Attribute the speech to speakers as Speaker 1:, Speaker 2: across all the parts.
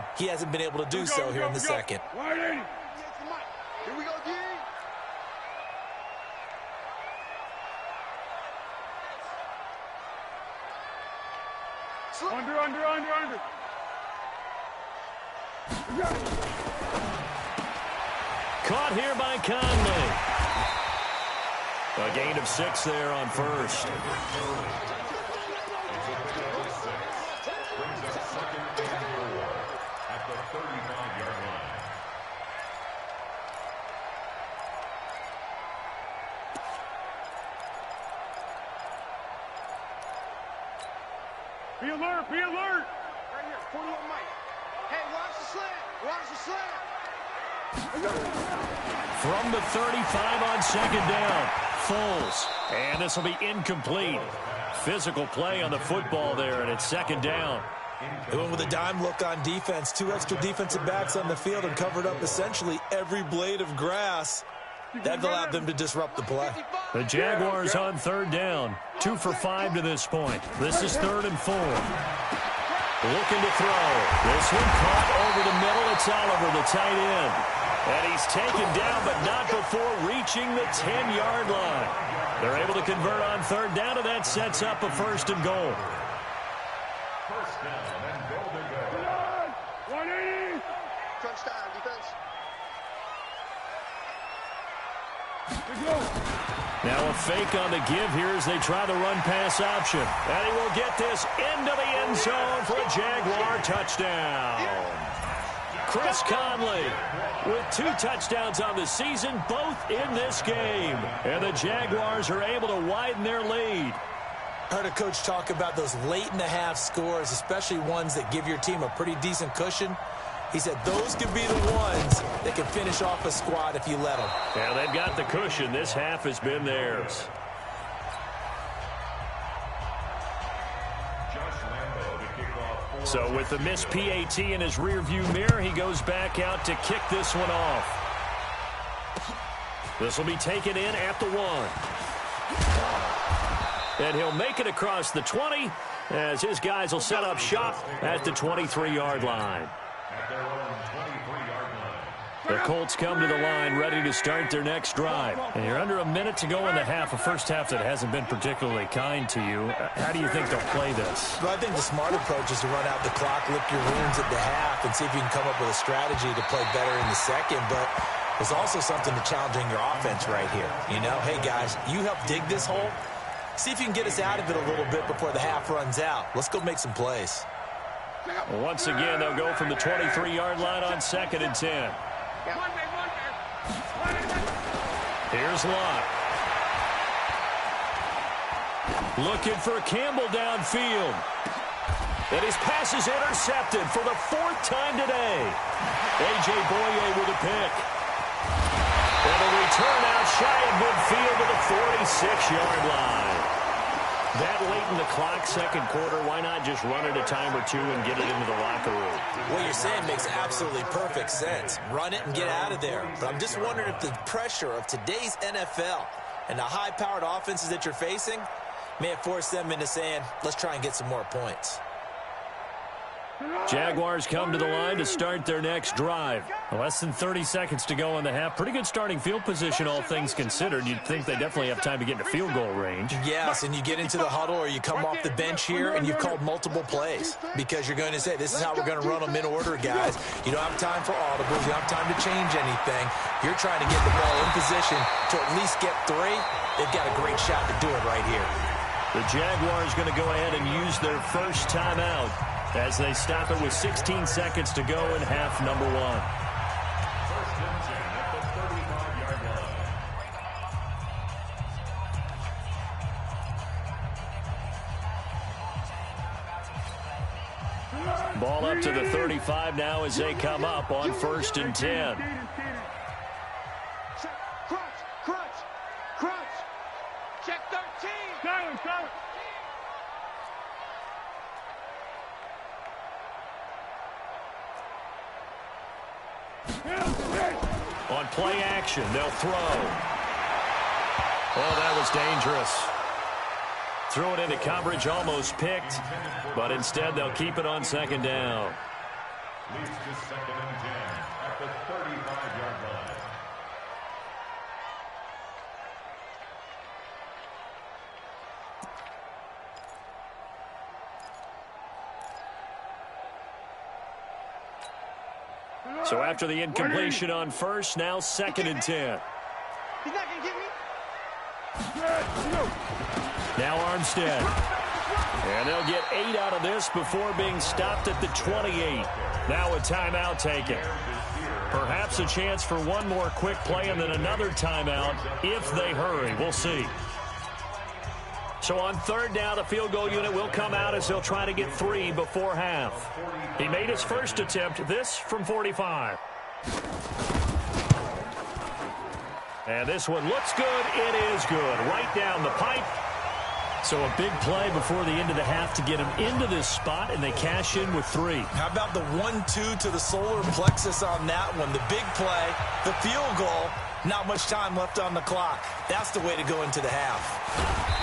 Speaker 1: run. He hasn't been able to do so here in the second.
Speaker 2: Here we go, G. Under.
Speaker 3: Caught here by Conley. A gain of 6 there on first.
Speaker 2: Be alert. Right here, 41 Mike. Hey, watch the slant.
Speaker 3: From the 35 on second down. Foles. And this will be incomplete. Physical play on the football there, and it's second down.
Speaker 1: They went with a dime look on defense. 2 extra defensive backs on the field and covered up essentially every blade of grass. That allowed them to disrupt the play.
Speaker 3: The Jaguars on third down. 2 for 5 to this point. This is 3rd and 4. Looking to throw. This one caught over the middle. It's Oliver, the tight end. And he's taken down, but not before reaching the 10-yard line. They're able to convert on third down, and that sets up a 1st and goal.
Speaker 4: First down and goal to go.
Speaker 2: 180.
Speaker 5: Crunch time, defense.
Speaker 3: Now a fake on the give here as they try the run-pass option. And he will get this into the end zone for a Jaguar touchdown. Chris Conley with 2 touchdowns on the season, both in this game. And the Jaguars are able to widen their lead.
Speaker 1: I heard a coach talk about those late-in-the-half scores, especially ones that give your team a pretty decent cushion. He said those could be the ones that can finish off a squad if you let them.
Speaker 3: Yeah, they've got the cushion. This half has been theirs. So with the missed PAT in his rearview mirror, he goes back out to kick this one off. This will be taken in at the 1. And he'll make it across the 20 as his guys will set up shop at the 23-yard line. The Colts come to the line ready to start their next drive. And you're under a minute to go in the half, a first half that hasn't been particularly kind to you. How do you think they'll play this?
Speaker 1: Well, I think the smart approach is to run out the clock, lick your wounds at the half, and see if you can come up with a strategy to play better in the second. But there's also something to challenging your offense right here. You know, hey, guys, you help dig this hole. See if you can get us out of it a little bit before the half runs out. Let's go make some plays.
Speaker 3: Once again, they'll go from the 23-yard line on 2nd and 10. Here's Lott. Looking for Campbell downfield. And his pass is intercepted for the 4th time today. A.J. Boye with a pick. And a return out shy of midfield to the 46-yard line. That late in the clock, second quarter, why not just run it a time or 2 and get it into the locker room?
Speaker 1: What you're saying makes absolutely perfect sense. Run it and get out of there. But I'm just wondering if the pressure of today's NFL and the high-powered offenses that you're facing may have forced them into saying, let's try and get some more points.
Speaker 3: Jaguars come to the line to start their next drive. Less than 30 seconds to go in the half. Pretty good starting field position, all things considered. You'd think they definitely have time to get into field goal range.
Speaker 1: Yes, and you get into the huddle or you come off the bench here and you've called multiple plays because you're going to say, this is how we're going to run them in order, guys. You don't have time for audibles. You don't have time to change anything. You're trying to get the ball in position to at least get 3. They've got a great shot to do it right here.
Speaker 3: The Jaguars going to go ahead and use their first timeout as they stop it with 16 seconds to go in half number 1.
Speaker 4: First and 10 at the 35-yard line.
Speaker 3: Ball up to the 35 now as they come up on 1st and 10.
Speaker 2: Crunch. Check 13. Silence.
Speaker 3: On play action, they'll throw. Oh, that was dangerous. Threw it into coverage, almost picked, but instead they'll keep it on 2nd down.
Speaker 4: Leads to 2nd and 10 at the 35-yard line.
Speaker 3: So after the incompletion on first, now 2nd and 10.
Speaker 2: He's not going to get me.
Speaker 3: Now Armstead. And they'll get 8 out of this before being stopped at the 28. Now a timeout taken. Perhaps a chance for one more quick play and then another timeout if they hurry. We'll see. So on 3rd down, the field goal unit will come out as they'll try to get 3 before half. He made his first attempt, this from 45. And this one looks good. It is good. Right down the pipe. So a big play before the end of the half to get him into this spot, and they cash in with 3.
Speaker 1: How about the 1-2 to the solar plexus on that one? The big play, the field goal, not much time left on the clock. That's the way to go into the half.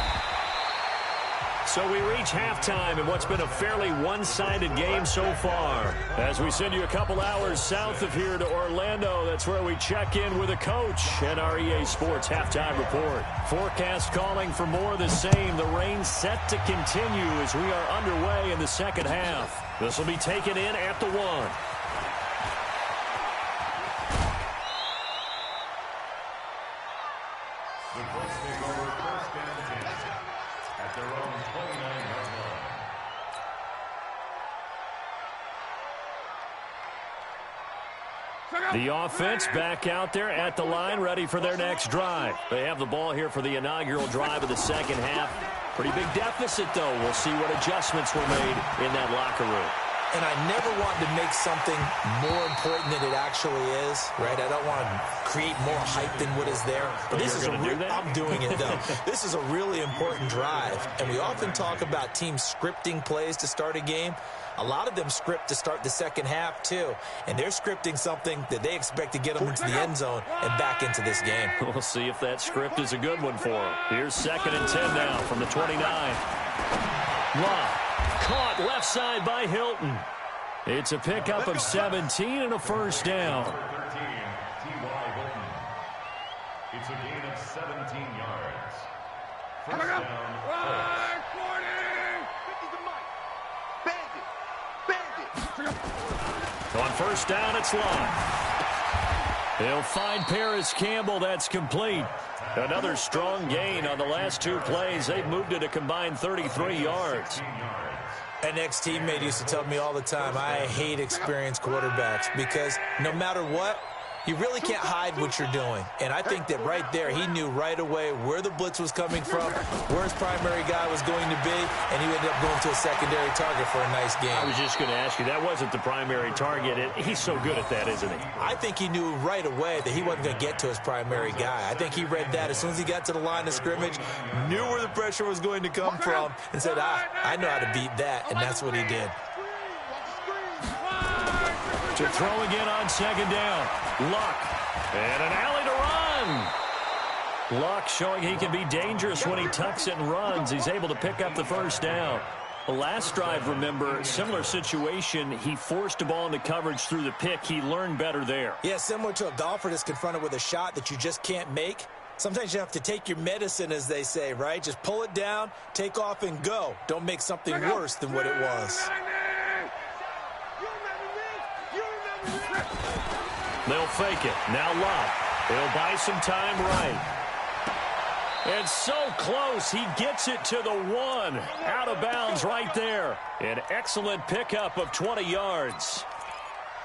Speaker 3: So we reach halftime in what's been a fairly one-sided game so far. As we send you a couple hours south of here to Orlando, that's where we check in with a coach and our EA Sports halftime report. Forecast calling for more of the same. The rain set to continue as we are underway in the second half. This will be taken in at the 1.
Speaker 4: The Colts take over 1st and 10 at their own 29-yard line.
Speaker 3: The offense back out there at the line, ready for their next drive. They have the ball here for the inaugural drive of the second half. Pretty big deficit, though. We'll see what adjustments were made in that locker room.
Speaker 1: And I never want to make something more important than it actually is, right? I don't want to create more hype than what is there. But this is I'm doing it, though. This is a really important drive. And we often talk about teams scripting plays to start a game. A lot of them script to start the second half, too. And they're scripting something that they expect to get them into the end zone and back into this game.
Speaker 3: We'll see if that script is a good one for them. Here's 2nd and 10 now from the 29. Love. Caught left side by Hilton. It's a pickup of 17 and a first down.
Speaker 4: 13, T.Y. Hilton. It's a gain of 17 yards. First down,
Speaker 3: On first down, it's Love. He'll find Paris Campbell. That's complete. Another strong gain on the last 2 plays. They've moved it a combined 33 yards.
Speaker 1: An ex-teammate used to tell me all the time, I hate experienced quarterbacks because no matter what, you really can't hide what you're doing. And I think that right there, he knew right away where the blitz was coming from, where his primary guy was going to be, and he ended up going to a secondary target for a nice game.
Speaker 3: I was just going to ask you, that wasn't the primary target. He's so good at that, isn't he?
Speaker 1: I think he knew right away that he wasn't going to get to his primary guy. I think he read that as soon as he got to the line of scrimmage, knew where the pressure was going to come from, and said, I know how to beat that, and that's what he did.
Speaker 3: To throw again on 2nd down. Luck. And an alley to run. Luck showing he can be dangerous when he tucks it and runs. He's able to pick up the first down. The last drive, remember, similar situation. He forced a ball into coverage through the pick. He learned better there.
Speaker 1: Yeah, similar to a golfer that's confronted with a shot that you just can't make. Sometimes you have to take your medicine, as they say, right? Just pull it down, take off, and go. Don't make something worse than what it was.
Speaker 3: They'll fake it. Now Love. He'll buy some time right. And so close. He gets it to the 1. Out of bounds right there. An excellent pickup of 20 yards.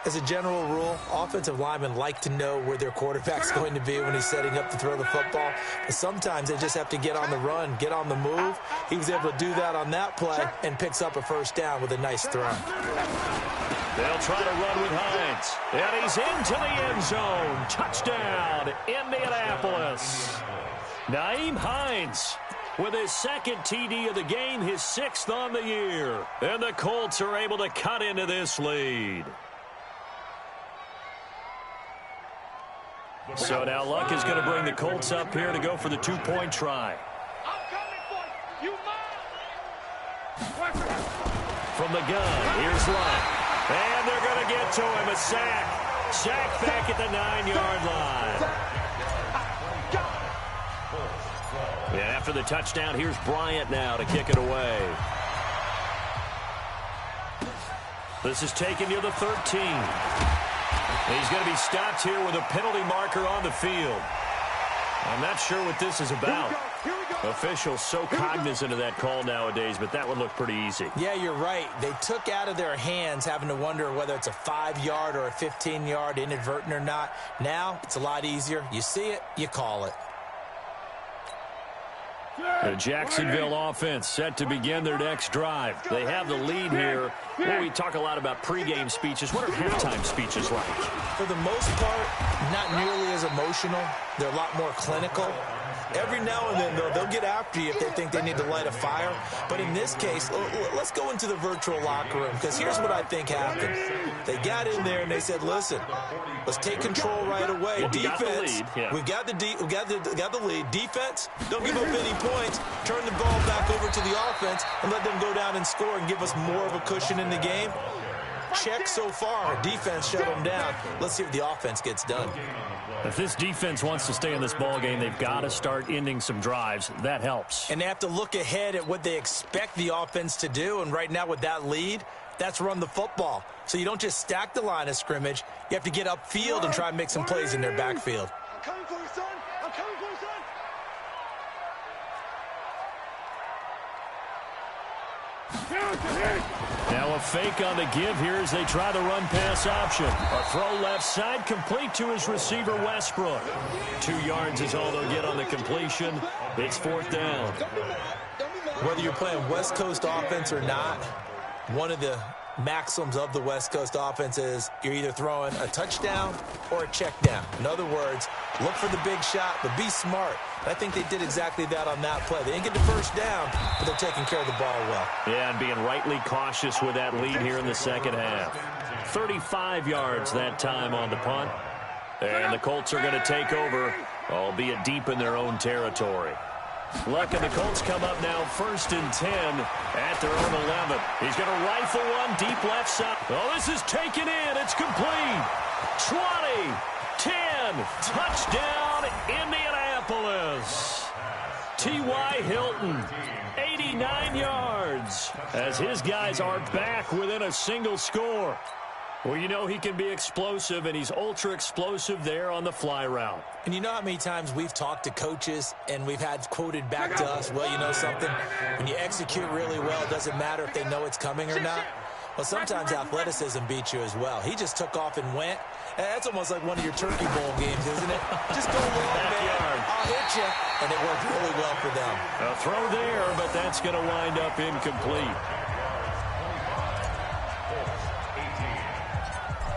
Speaker 1: As a general rule, offensive linemen like to know where their quarterback's going to be when he's setting up to throw the football. But sometimes they just have to get on the run, get on the move. He was able to do that on that play and picks up a first down with a nice throw.
Speaker 3: They'll try to run with Hines. And he's into the end zone. Touchdown, Indianapolis. Nyheim Hines with his 2nd TD of the game, his 6th on the year. And the Colts are able to cut into this lead. So now Luck is going to bring the Colts up here to go for the 2-point try.
Speaker 2: I'm coming for you. You mine.
Speaker 3: From the gun, here's Luck. And they're going to get to him. A sack. Sack back at the 9-yard line. And after the touchdown, here's Bryant now to kick it away. This is taken near the 13. He's going to be stopped here with a penalty marker on the field. I'm not sure what this is about. Officials so cognizant of that call nowadays, but that would look pretty easy.
Speaker 1: Yeah, you're right. They took out of their hands having to wonder whether it's a 5-yard or a 15-yard inadvertent or not. Now, it's a lot easier. You see it, you call it.
Speaker 3: The Jacksonville offense set to begin their next drive. They have the lead here. Well, we talk a lot about pregame speeches. What are halftime speeches like?
Speaker 1: For the most part, not nearly as emotional. They're a lot more clinical. Every now and then, though, they'll get after you if they think they need to light a fire. But in this case, let's go into the virtual locker room, because here's what I think happened. They got in there and they said, listen, let's take control right away.
Speaker 3: Well,
Speaker 1: Defense, we've got the lead. Defense, don't give up any points. Turn the ball back over to the offense and let them go down and score and give us more of a cushion in the game. Check so far. Defense shut them down. Let's see if the offense gets done.
Speaker 3: If this defense wants to stay in this ball game, they've got to start ending some drives. That helps.
Speaker 1: And they have to look ahead at what they expect the offense to do. And right now with that lead, that's run the football. So you don't just stack the line of scrimmage. You have to get upfield and try and make some plays in their backfield.
Speaker 2: I'm coming for you, son. I'm coming for you, son.
Speaker 3: Now a fake on the give here as they try the run-pass option. A throw left side, complete to his receiver, Westbrook. 2 yards is all they'll get on the completion. It's 4th down.
Speaker 1: Whether you're playing West Coast offense or not, one of the maxims of the West Coast offense is you're either throwing a touchdown or a check down. In other words, look for the big shot, but be smart. And I think they did exactly that on that play. They didn't get the first down, but they're taking care of the ball well.
Speaker 3: Yeah, and being rightly cautious with that lead here in the second half. 35 yards that time on the punt. And the Colts are going to take over, albeit deep in their own territory. Luck and the Colts come up now 1st and 10 at their own 11. He's going to rifle one deep left side. Oh, this is taken in. It's complete. 20, 10, touchdown, Indianapolis. T.Y. Hilton, 89 yards, as his guys are back within a single score. Well, you know he can be explosive, and he's ultra-explosive there on the fly route.
Speaker 1: And you know how many times we've talked to coaches and we've had quoted back to us, well, you know something? When you execute really well, it doesn't matter if they know it's coming or not. Well, sometimes athleticism beats you as well. He just took off and went. And that's almost like one of your Turkey Bowl games, isn't it? Just go long, man. I'll hit you. And it worked really well for them.
Speaker 3: A throw there, but that's going to wind up incomplete.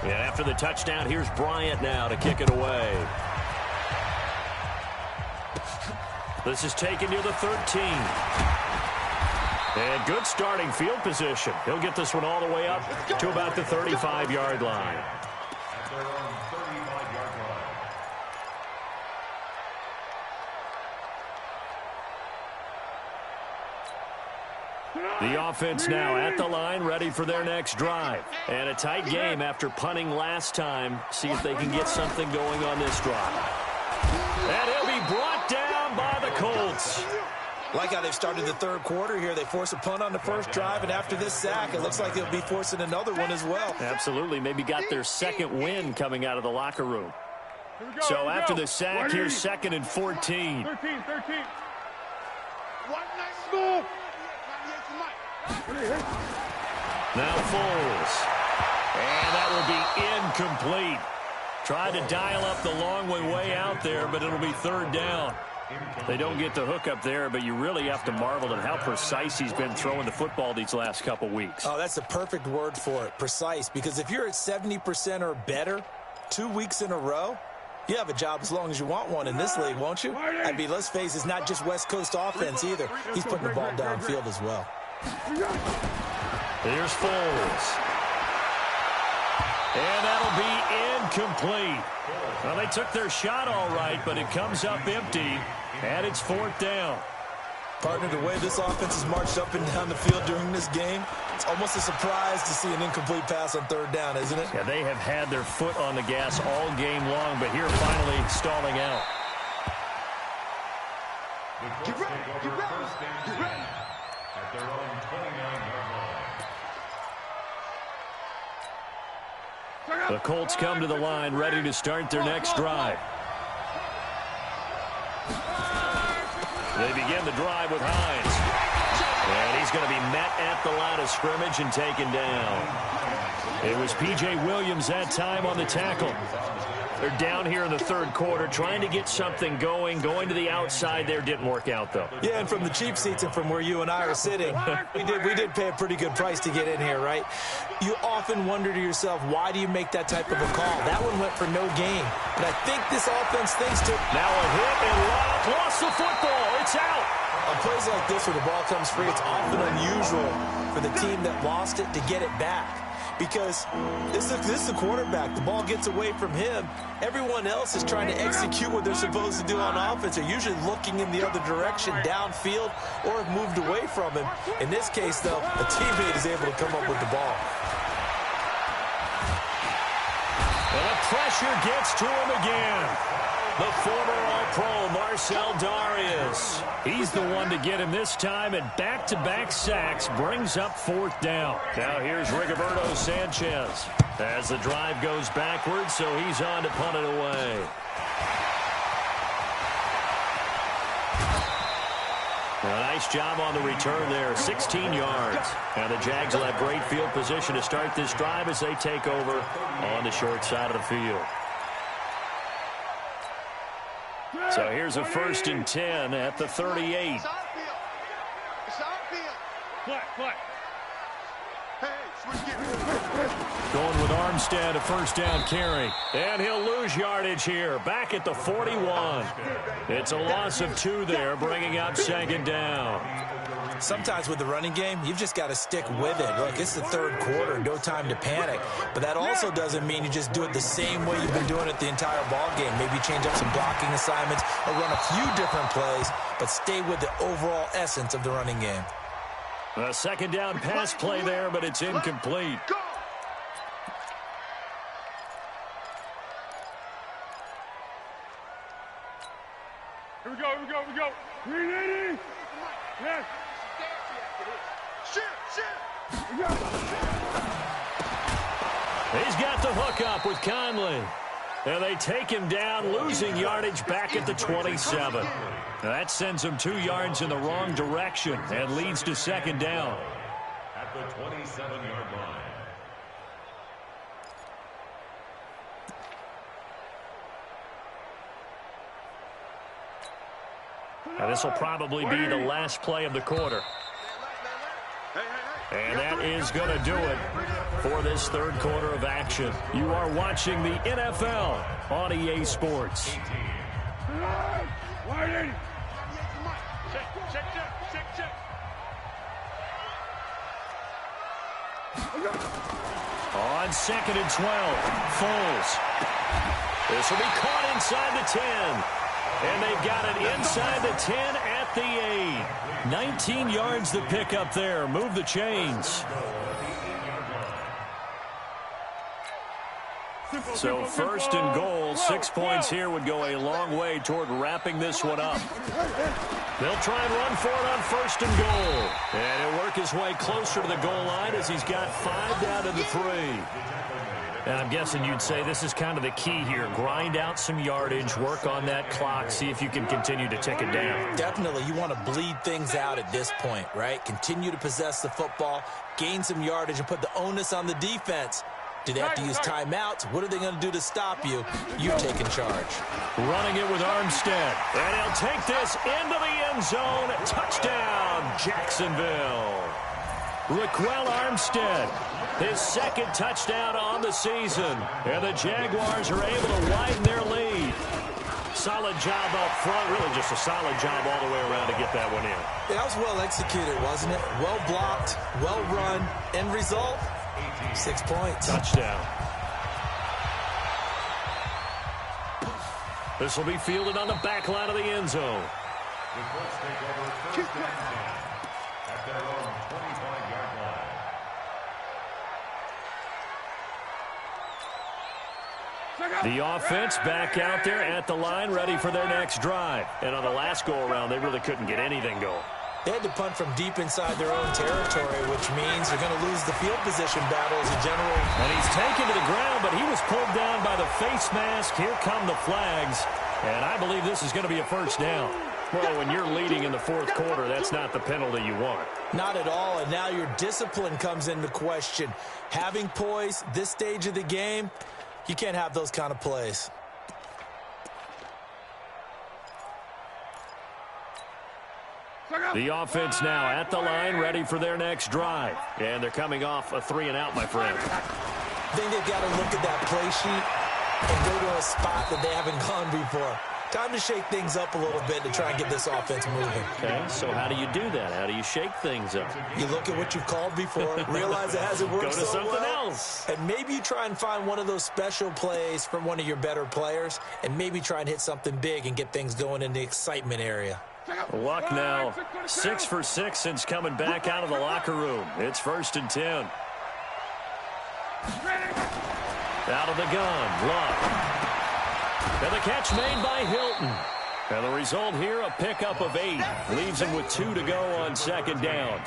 Speaker 3: And after the touchdown, here's Bryant now to kick it away. This is taken near the 13. And good starting field position. He'll get this one all the way up to about the 35-yard line. The offense now at the line, ready for their next drive. And a tight game after punting last time. See if they can get something going on this drive. And he'll be brought down by the Colts.
Speaker 1: Like how they've started the third quarter here. They force a punt on the first drive, and after this sack, it looks like they'll be forcing another one as well.
Speaker 3: Absolutely. Maybe got their second win coming out of the locker room. So after the sack, here's 2nd and 14.
Speaker 2: 13. One nice move.
Speaker 3: Now Foles. And that will be incomplete. Tried to dial up the long way out there, but it'll be 3rd down. They don't get the hook up there, but you really have to marvel at how precise he's been throwing the football these last couple weeks.
Speaker 1: Oh, that's the perfect word for it, precise, because if you're at 70% or better 2 weeks in a row, you have a job as long as you want one in this league, won't you? I mean, let's face it, it's not just West Coast offense either. He's putting the ball downfield as well.
Speaker 3: Here's Foles. And that'll be incomplete. Well, they took their shot all right, but it comes up empty, and it's 4th down.
Speaker 1: Partner, the way this offense has marched up and down the field during this game, it's almost a surprise to see an incomplete pass on third down, isn't it?
Speaker 3: Yeah, they have had their foot on the gas all game long, but here finally stalling out.
Speaker 4: Get ready, get ready, get ready. At their own 29-yard line.
Speaker 3: The Colts come to the line ready to start their next drive. They begin the drive with Hines. And he's going to be met at the line of scrimmage and taken down. It was P.J. Williams that time on the tackle. They're down here in the third quarter trying to get something going. Going to the outside there didn't work out, though.
Speaker 1: Yeah, and from the cheap seats and from where you and I are sitting, we did pay a pretty good price to get in here, right? You often wonder to yourself, why do you make that type of a call? That one went for no gain. But I think this offense thinks to...
Speaker 3: Now a hit and lost the football. It's out.
Speaker 1: On plays like this where the ball comes free, it's often unusual for the team that lost it to get it back. Because this is the quarterback. The ball gets away from him. Everyone else is trying to execute what they're supposed to do on offense. They're usually looking in the other direction, downfield, or have moved away from him. In this case, though, a teammate is able to come up with the ball.
Speaker 3: And the pressure gets to him again. The former All-Pro Marcel Darius. He's the one to get him this time, and back-to-back sacks brings up fourth down. Now here's Rigoberto Sanchez as the drive goes backwards, so he's on to punt it away. A nice job on the return there, 16 yards. Now the Jags will have great field position to start this drive as they take over on the short side of the field. So here's a 1st and 10 at the 38.
Speaker 5: It's outfield. It's outfield.
Speaker 2: Play.
Speaker 5: Hey, switch gears.
Speaker 3: Going with Armstead, a first down carry. And he'll lose yardage here, back at the 41. It's a loss of 2 there, bringing up 2nd down.
Speaker 1: Sometimes with the running game, you've just got to stick with it. Look, it's the third quarter, no time to panic. But that also doesn't mean you just do it the same way you've been doing it the entire ball game. Maybe change up some blocking assignments or run a few different plays, but stay with the overall essence of the running game.
Speaker 3: A 2nd down pass play there, but it's incomplete.
Speaker 2: Here we go. Ready? Yes.
Speaker 5: Shit.
Speaker 3: He's got the hook up with Conley. And they take him down, losing yardage back at the 27. Now that sends him 2 yards in the wrong direction and leads to 2nd down.
Speaker 4: At the 27-yard line.
Speaker 3: Now this will probably be the last play of the quarter. And that is going to do it for this third quarter of action. You are watching the NFL on EA Sports.
Speaker 2: Check.
Speaker 3: On 2nd and 12, Foles. This will be caught inside the 10. And they've got it inside the 10 at the 8. 19 yards to pick up there. Move the chains. So 1st and goal, 6 points here would go a long way toward wrapping this one up. They'll try and run for it on 1st and goal. And he'll work his way closer to the goal line as he's got 5 down to the 3. And I'm guessing you'd say this is kind of the key here. Grind out some yardage, work on that clock, see if you can continue to tick it down.
Speaker 1: Definitely, you want to bleed things out at this point, right? Continue to possess the football, gain some yardage, and put the onus on the defense. Do they have to use timeouts? What are they going to do to stop you? You've taken charge.
Speaker 3: Running it with Armstead. And he'll take this into the end zone. Touchdown, Jacksonville. Raquel Armstead, his 2nd touchdown on the season. And the Jaguars are able to widen their lead. Solid job up front. Really just a solid job all the way around to get that one in.
Speaker 1: Yeah, that was well executed, wasn't it? Well blocked, well run. End result, 6 points.
Speaker 3: Touchdown. This will be fielded on the back line of the end zone.
Speaker 4: The Colts take over first and 10 at their own 25-yard line.
Speaker 3: The offense back out there at the line, ready for their next drive. And on the last go-around, they really couldn't get anything going.
Speaker 1: They had to punt from deep inside their own territory, which means they're going to lose the field position battle as a general.
Speaker 3: And he's taken to the ground, but he was pulled down by the face mask. Here come the flags. And I believe this is going to be a first down. Well, when you're leading in the fourth quarter, that's not the penalty you want.
Speaker 1: Not at all, and now your discipline comes into question. Having poise this stage of the game, you can't have those kind of plays.
Speaker 3: The offense now at the line, ready for their next drive. And they're coming off a 3-and-out, my friend.
Speaker 1: I think they've got to look at that play sheet and go to a spot that they haven't gone before. Time to shake things up a little bit to try and get this offense moving.
Speaker 3: Okay, so how do you do that? How do you shake things up?
Speaker 1: You look at what you've called before, realize it hasn't worked
Speaker 3: so well. Go to something else.
Speaker 1: And maybe you try and find one of those special plays from one of your better players, and maybe try and hit something big and get things going in the excitement area.
Speaker 3: Luck now 6 for 6 since coming back out of the locker room. It's 1st and 10. Out of the gun, Luck. And the catch made by Hilton. And the result here, a pickup of 8. Leaves him with 2 to go on 2nd down.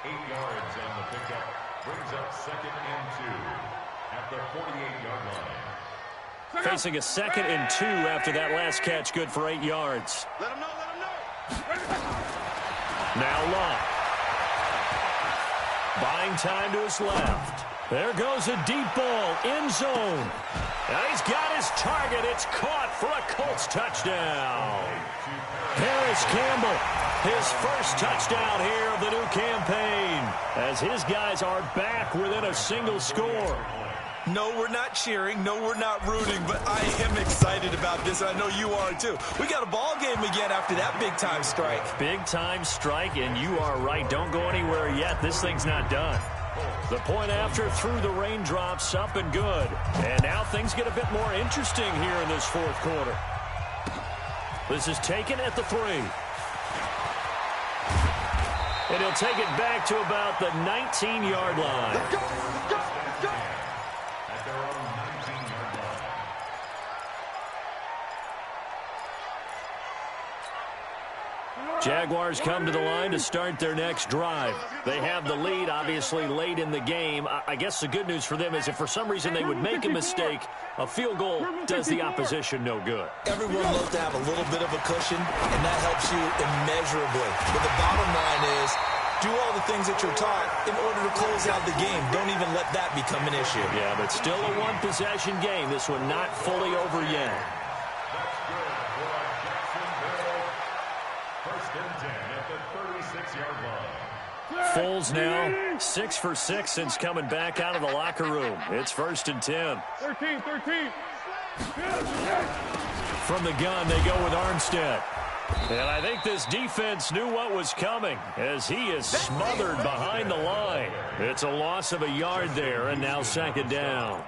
Speaker 4: 8 yards on the pickup. Brings up 2nd and 2 at the 48-yard line.
Speaker 3: Facing a 2nd and 2 after that last catch, good for 8 yards.
Speaker 5: Let him know, let him know.
Speaker 3: Now Luck. Buying time to his left. There goes a deep ball, end zone. And he's got his target. It's caught for a Colts touchdown. Harris Campbell, his first touchdown here of the new campaign, as his guys are back within a single score.
Speaker 1: No, we're not cheering. No, we're not rooting, but I am excited about this. I know you are, too. We got a ball game again after that big-time strike.
Speaker 3: Big-time strike, and you are right. Don't go anywhere yet. This thing's not done. The point after through the raindrops, up and good. And now things get a bit more interesting here in this fourth quarter. This is taken at the 3. And he'll take it back to about the 19-yard line.
Speaker 5: Let's go, let's go, let's go.
Speaker 4: At their own 19-yard line.
Speaker 3: Jaguars come to the line to start their next drive. They have the lead, obviously, late in the game. I guess the good news for them is if for some reason they would make a mistake, a field goal does the opposition no good.
Speaker 1: Everyone loves to have a little bit of a cushion, and that helps you immeasurably. But the bottom line is, do all the things that you're taught in order to close out the game. Don't even let that become an issue.
Speaker 3: Yeah, but still a one-possession game. This one not fully over yet.
Speaker 4: That's good for a Jacksonville. 1st and 10 at the 36-yard line.
Speaker 3: Foles now 6 for 6 since coming back out of the locker room. It's 1st and 10.
Speaker 2: 13.
Speaker 3: From the gun, they go with Armstead. And I think this defense knew what was coming as he is smothered behind the line. It's a loss of a yard there, and now 2nd down.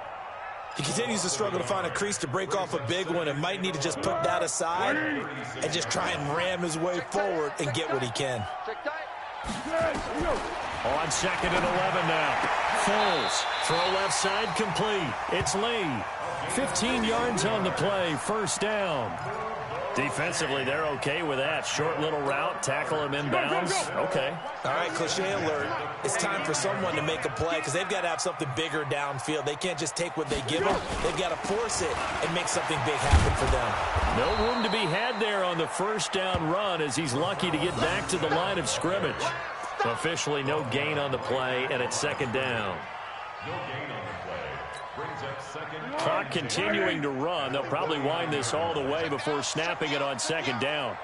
Speaker 1: He continues to struggle to find a crease to break off a big one and might need to just put that aside and just try and ram his way forward and get what he can.
Speaker 5: Check tight.
Speaker 3: On 2nd and 11 now. Foles, throw left side complete. It's Lee. 15 yards on the play, 1st down. Defensively, they're okay with that. Short little route, tackle him inbounds. Okay.
Speaker 1: All right, cliche alert. It's time for someone to make a play because they've got to have something bigger downfield. They can't just take what they give them. They've got to force it and make something big happen for them.
Speaker 3: No room to be had there on the 1st down run as he's lucky to get back to the line of scrimmage. Officially no gain on the play, and it's 2nd down.
Speaker 4: No gain on the play. Brings up 2nd.
Speaker 3: Clock continuing to run. They'll probably wind this all the way before snapping it on 2nd down.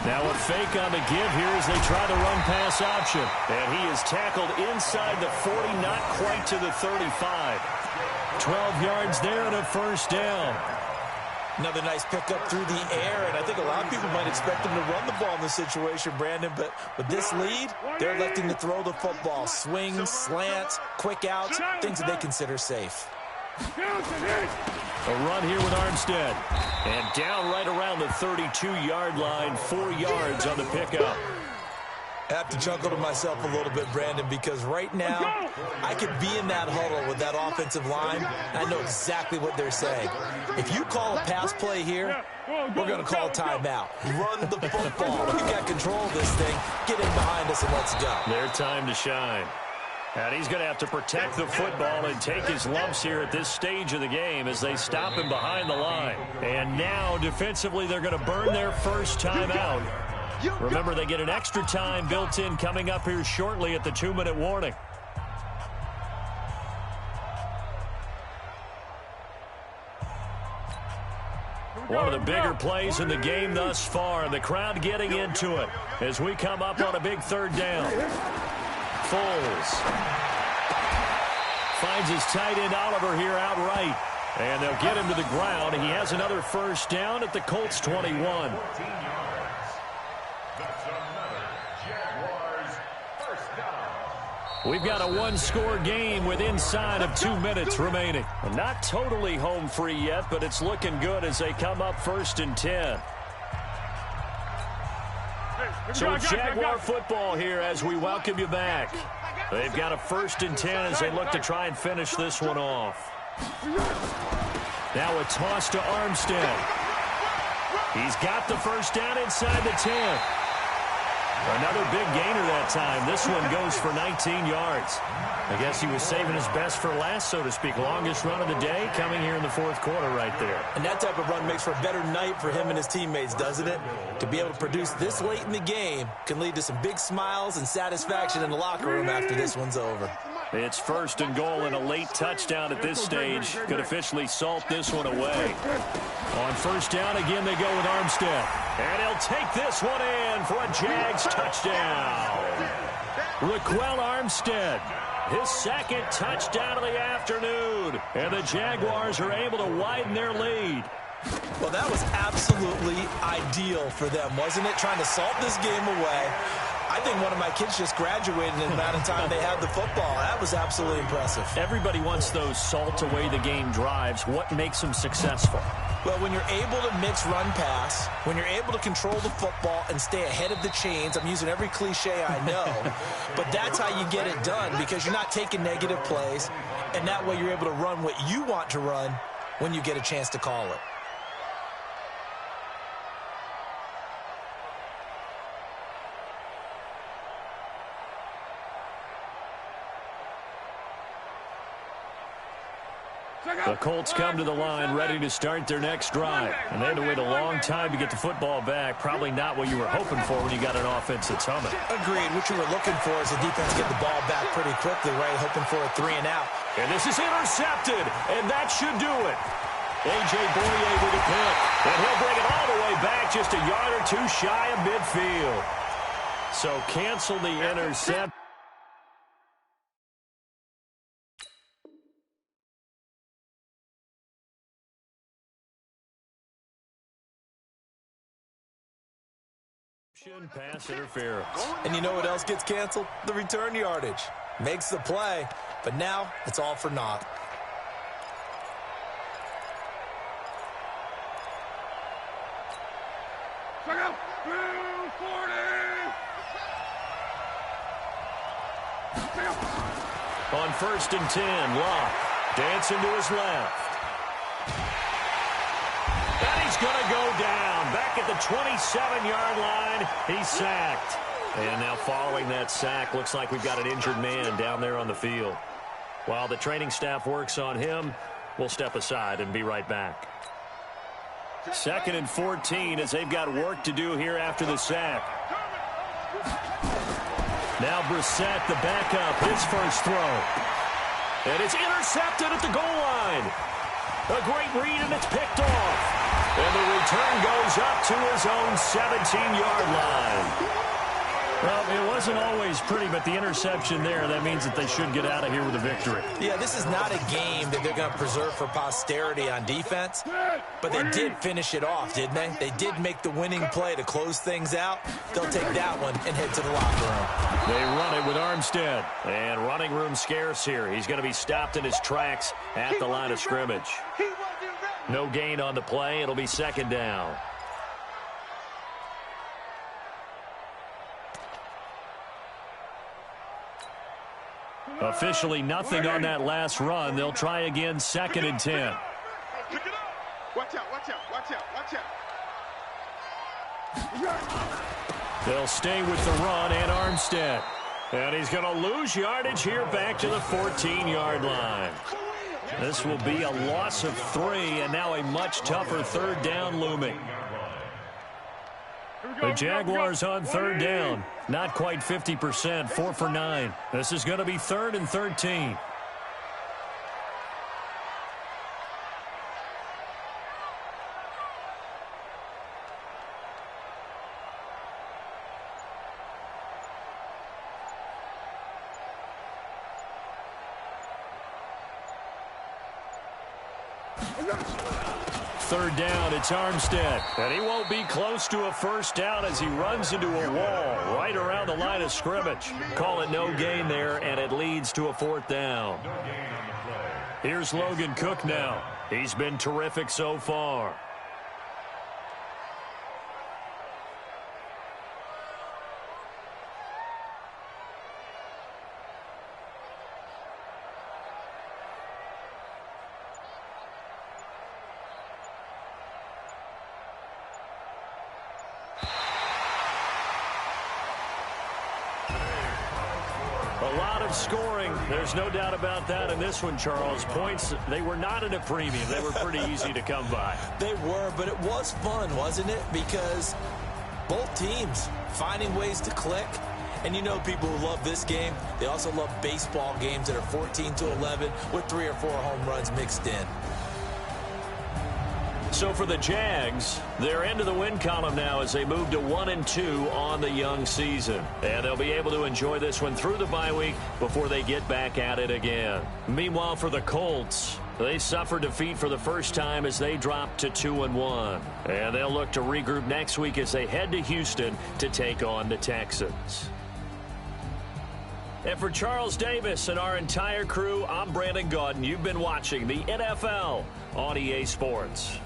Speaker 3: Now a fake on the give here as they try the run-pass option. And he is tackled inside the 40, not quite to the 35. 12 yards there and a 1st down.
Speaker 1: Another nice pickup through the air, and I think a lot of people might expect him to run the ball in this situation, Brandon, but with this lead, they're electing to throw the football. Swings, slants, quick outs, things that they consider safe.
Speaker 3: A run here with Armstead. And down right around the 32-yard line, 4 yards on the pickup.
Speaker 1: I have to chuckle to myself a little bit, Brandon, because right now I could be in that huddle with that offensive line. I know exactly what they're saying. If you call a pass play here, we're going to call timeout. Run the football. You got control of this thing. Get in behind us and let's go.
Speaker 3: Their time to shine. And he's going to have to protect the football and take his lumps here at this stage of the game as they stop him behind the line. And now, defensively, they're going to burn their first time out. Remember, they get an extra time built in coming up here shortly at the 2-minute warning. One of the bigger plays in the game thus far, and the crowd getting into it as we come up on a big third down. Foles finds his tight end Oliver here outright, and they'll get him to the ground. He has another first down at the Colts 21. We've got a one-score game with inside of 2 minutes remaining. Not totally home free yet, but it's looking good as they come up 1st and 10. So it's Jaguar football here as we welcome you back. They've got a 1st and 10 as they look to try and finish this one off. Now a toss to Armstead. He's got the first down inside the 10. Another big gainer that time. This one goes for 19 yards. I guess he was saving his best for last, so to speak. Longest run of the day coming here in the 4th quarter right there.
Speaker 1: And that type of run makes for a better night for him and his teammates, doesn't it? To be able to produce this late in the game can lead to some big smiles and satisfaction in the locker room after this one's over.
Speaker 3: It's 1st and goal, and a late touchdown at this stage could officially salt this one away. On 1st down, again, they go with Armstead. And he'll take this one in for a Jags touchdown. Raquel Armstead, his 2nd touchdown of the afternoon. And the Jaguars are able to widen their lead.
Speaker 1: Well, that was absolutely ideal for them, wasn't it? Trying to salt this game away. I think one of my kids just graduated in the amount of time they had the football. That was absolutely impressive.
Speaker 3: Everybody wants those salt-away-the-game drives. What makes them successful?
Speaker 1: Well, when you're able to mix run-pass, when you're able to control the football and stay ahead of the chains, I'm using every cliche I know, but that's how you get it done because you're not taking negative plays, and that way you're able to run what you want to run when you get a chance to call it.
Speaker 3: The Colts come to the line ready to start their next drive. And they had to wait a long time to get the football back. Probably not what you were hoping for when you got an offense that's humming.
Speaker 1: Agreed. What you were looking for is the defense get the ball back pretty quickly, right? Hoping for a 3 and out.
Speaker 3: And this is intercepted, and that should do it. A.J. Boye with a pick. And he'll bring it all the way back just a yard or two shy of midfield. So cancel the intercept. Pass interference.
Speaker 1: And you know what else gets canceled? The return yardage. Makes the play, but now it's all for naught.
Speaker 3: On 1st and 10, Locke dancing to his left. And he's going to go down. Back at the 27-yard line, he's sacked. And now following that sack, looks like we've got an injured man down there on the field. While the training staff works on him, we'll step aside and be right back. 2nd and 14 as they've got work to do here after the sack. Now Brissett, the backup, his first throw. And it's intercepted at the goal line. A great read, and it's picked off. And the return goes up to his own 17-yard line. Well, it wasn't always pretty, but the interception there, that means that they should get out of here with a victory.
Speaker 1: Yeah, this is not a game that they're going to preserve for posterity on defense, but they did finish it off, didn't they? They did make the winning play to close things out. They'll take that one and head to the locker room.
Speaker 3: They run it with Armstead, and running room scarce here. He's going to be stopped in his tracks at the line of scrimmage.
Speaker 5: He wasn't ready.
Speaker 3: No gain on the play. It'll be second down. Officially nothing on that last run. They'll try again, 2nd and 10.
Speaker 5: Pick it up. Watch out, watch out, watch out, watch out.
Speaker 3: They'll stay with the run and Armstead. And he's going to lose yardage here back to the 14-yard line. This will be a loss of 3, and now a much tougher 3rd down looming. The Jaguars on 3rd down. Not quite 50%, 4 for 9. This is going to be 3rd and 13. Third down, it's Armstead. And he won't be close to a first down as he runs into a wall right around the line of scrimmage. Call it no gain there, and it leads to a 4th down. Here's Logan Cook now. He's been terrific so far. A lot of scoring. There's no doubt about that in this one, Charles. Points, they were not at a premium. They were pretty easy to come by.
Speaker 1: They were, but it was fun, wasn't it? Because both teams finding ways to click. And you know people who love this game, they also love baseball games that are 14-11 with 3 or 4 home runs mixed in.
Speaker 3: So for the Jags, they're into the win column now as they move to 1-2 on the young season. And they'll be able to enjoy this one through the bye week before they get back at it again. Meanwhile, for the Colts, they suffered defeat for the first time as they dropped to 2-1. And they'll look to regroup next week as they head to Houston to take on the Texans. And for Charles Davis and our entire crew, I'm Brandon Gaudin. You've been watching the NFL on EA Sports.